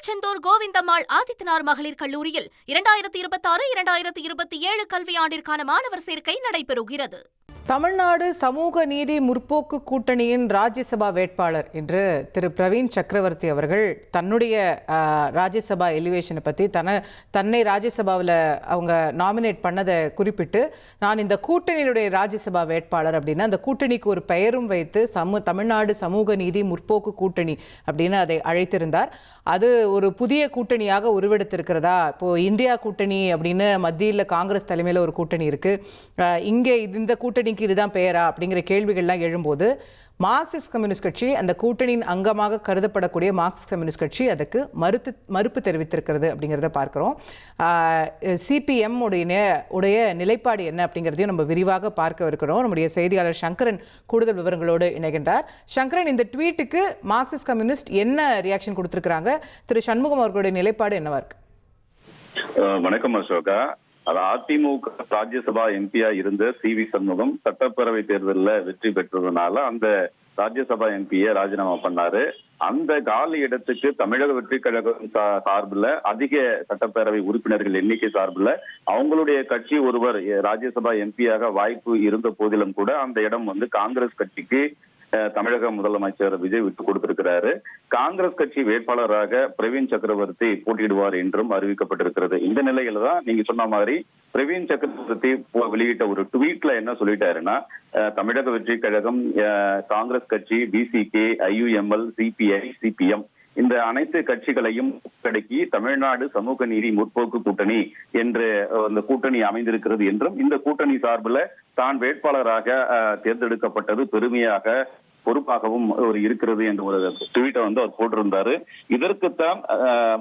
திருச்செந்தூர் கோவிந்தம்மாள் ஆதித்தனார் மகளிர் கல்லூரியில் 2026-2027 கல்வியாண்டிற்கான மாணவர் சேர்க்கை நடைபெறுகிறது. தமிழ்நாடு சமூக நீதி முற்போக்கு கூட்டணியின் ராஜ்யசபா வேட்பாளர் என்று திரு பிரவீன் சக்கரவர்த்தி அவர்கள் தன்னுடைய ராஜ்யசபா எலிவேஷனை பற்றி தன்னை ராஜ்யசபாவில் அவங்க நாமினேட் பண்ணதை குறிப்பிட்டு, நான் இந்த கூட்டணியினுடைய ராஜ்யசபா வேட்பாளர் அப்படின்னு அந்த கூட்டணிக்கு ஒரு பெயரும் வைத்து தமிழ்நாடு சமூக நீதி முற்போக்கு கூட்டணி அப்படின்னு அதை அழைத்திருந்தார். அது ஒரு புதிய கூட்டணியாக உருவெடுத்திருக்கிறதா? இப்போது இந்தியா கூட்டணி அப்படின்னு மத்தியில் காங்கிரஸ் தலைமையில் ஒரு கூட்டணி இருக்குது, இங்கே இந்த கூட்டணி இதுதான் பெயரா அப்படிங்கிற கேள்விகள்லாம் எழும்போது, மார்க்சிஸ்ட் கம்யூனிஸ்ட் கட்சி, அந்த கூட்டணியின் அங்கமாக கருதப்படக்கூடிய மார்க்சிஸ்ட் கம்யூனிஸ்ட் கட்சி அதுக்கு மறுப்பு தெரிவித்திருக்கிறது அப்படிங்கிறத பார்க்கிறோம். சிபிஎம் உடைய நிலைப்பாடு என்ன அப்படிங்கிறதையும் நம்ம விரிவாக பார்க்க இருக்கிறோம். நம்முடைய செய்தியாளர் சங்கரன் கூடுதல் விவரங்களோடு இணைகின்றார். சங்கரன், இந்த ட்வீட்டுக்கு மார்க்சிஸ்ட் கம்யூனிஸ்ட் என்ன ரியாக்ஷன் கொடுத்திருக்கிறாங்க? திரு சண்முகம் அவர்களுடைய நிலைப்பாடு என்னவா இருக்கு? வணக்கம் அசோகா. அது அதிமுக ராஜ்யசபா எம்பியா இருந்த சி.வி. சண்முகம் சட்டப்பேரவை தேர்தலில் வெற்றி பெற்றதுனால அந்த ராஜ்யசபா எம்பியை ராஜினாமா பண்ணாரு. அந்த காலி இடத்துக்கு தமிழக வெற்றி கழகம் சார்பில் அதிக சட்டப்பேரவை உறுப்பினர்கள் எண்ணிக்கை சார்பில் அவங்களுடைய கட்சி ஒருவர் ராஜ்யசபா எம்பியாக வாய்ப்பு இருந்த போதிலும் கூட அந்த இடம் காங்கிரஸ் கட்சிக்கு தமிழக முதலமைச்சர் விஜய் விட்டு கொடுத்திருக்கிறாரு. காங்கிரஸ் கட்சி வேட்பாளராக பிரவீன் சக்கரவர்த்தி போட்டியிடுவார் என்றும் அறிவிக்கப்பட்டிருக்கிறது. இந்த நிலையில தான் நீங்க சொன்ன மாதிரி பிரவீன் சக்கரவர்த்தி வெளியிட்ட ஒரு ட்வீட்ல என்ன சொல்லிட்டாருன்னா, தமிழக வெற்றி கழகம், காங்கிரஸ் கட்சி, பிசிகே, ஐயுஎம்எல், சிபிஐ, சிபிஎம் இந்த அனைத்து கட்சிகளையும் உள்ளடக்கி தமிழ்நாடு சமூக நீதி முற்போக்கு கூட்டணி என்று இந்த கூட்டணி அமைந்திருக்கிறது என்றும், இந்த கூட்டணி சார்பில் தான் வேட்பாளராக தேர்ந்தெடுக்கப்பட்டது பெருமையாக பொறுப்பாகவும் இருக்கிறது என்ற ஒரு ட்வீட்டை அவர் போட்டிருந்தாரு. இதற்குத்தான்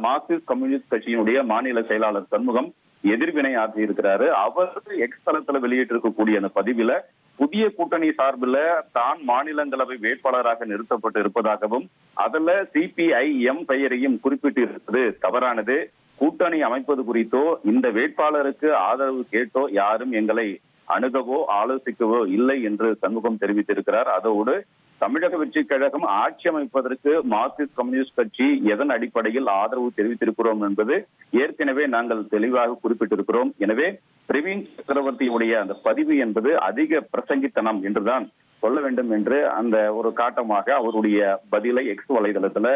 மார்க்சிஸ்ட் கம்யூனிஸ்ட் கட்சியினுடைய மாநில செயலாளர் சண்முகம் எதிர்வினை ஆற்றியிருக்கிறாரு. அவர் எக்ஸ் தளத்துல வெளியிட்டிருக்கக்கூடிய அந்த பதிவில புதிய கூட்டணி சார்பில் தான் மாநிலங்களவை வேட்பாளராக நிறுத்தப்பட்டு இருப்பதாகவும், அதுல சிபிஐஎம் பெயரையும் குறிப்பிட்டு இருப்பது தவறானது. கூட்டணி அமைப்பது குறித்தோ இந்த வேட்பாளருக்கு ஆதரவு கேட்டோ யாரும் எங்களை அணுகவோ ஆலோசிக்கவோ இல்லை என்று சண்முகம் தெரிவித்திருக்கிறார். அதோடு தமிழக வெற்றி கழகம் ஆட்சி அமைப்பதற்கு மார்க்சிஸ்ட் கம்யூனிஸ்ட் கட்சி எதன் அடிப்படையில் ஆதரவு தெரிவித்திருக்கிறோம் என்பது ஏற்கனவே நாங்கள் தெளிவாக குறிப்பிட்டிருக்கிறோம். எனவே பிரவீன் சக்கரவர்த்தியுடைய அந்த பதிவு என்பது அதிக பிரசங்கித்தனம் என்றுதான் சொல்ல வேண்டும் என்று அந்த ஒரு காட்டமாக அவருடைய பதிலை எக்ஸ் வலைதளத்துல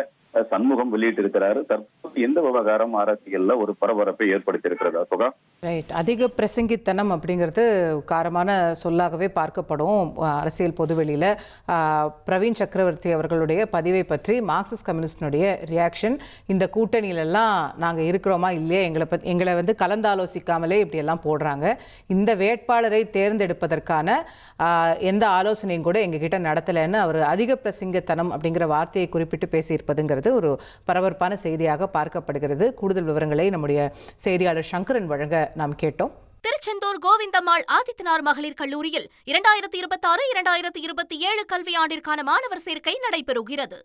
சண்முகம் வெளியிட்டிருக்கிறாரு. தற்போது எந்த விவகாரம் அரசியல்ல ஒரு பரபரப்பை ஏற்படுத்தியிருக்கிறது அசோகா. ரைட், அதிக பிரசங்கித்தனம் அப்படிங்கிறது காரமான சொல்லாகவே பார்க்கப்படும் அரசியல் பொதுவெளியில். பிரவீன் சக்கரவர்த்தி அவர்களுடைய பதிவை பற்றி மார்க்சிஸ்ட் கம்யூனிஸ்டினுடைய ரியாக்ஷன், இந்த கூட்டணியிலெல்லாம் நாங்கள் இருக்கிறோமா இல்லையா, எங்களை கலந்தாலோசிக்காமலே இப்படியெல்லாம் போடுறாங்க, இந்த வேட்பாளரை தேர்ந்தெடுப்பதற்கான எந்த ஆலோசனையும் கூட எங்ககிட்ட நடத்தலைன்னு அவர் அதிக பிரசங்கத்தனம் அப்படிங்கிற வார்த்தையை குறிப்பிட்டு பேசியிருப்பதுங்கிறது ஒரு பரபரப்பான செய்தியாக பார்க்கப்படுகிறது. கூடுதல் விவரங்களை நம்முடைய செய்தியாளர் சங்கரன் வழங்க நாம் கேட்டோம். திருச்செந்தூர் கோவிந்தம்மாள் ஆதித்தனார் மகளிர் கல்லூரியில் 2026-2027 கல்வியாண்டிற்கான மாணவர் சேர்க்கை நடைபெறுகிறது.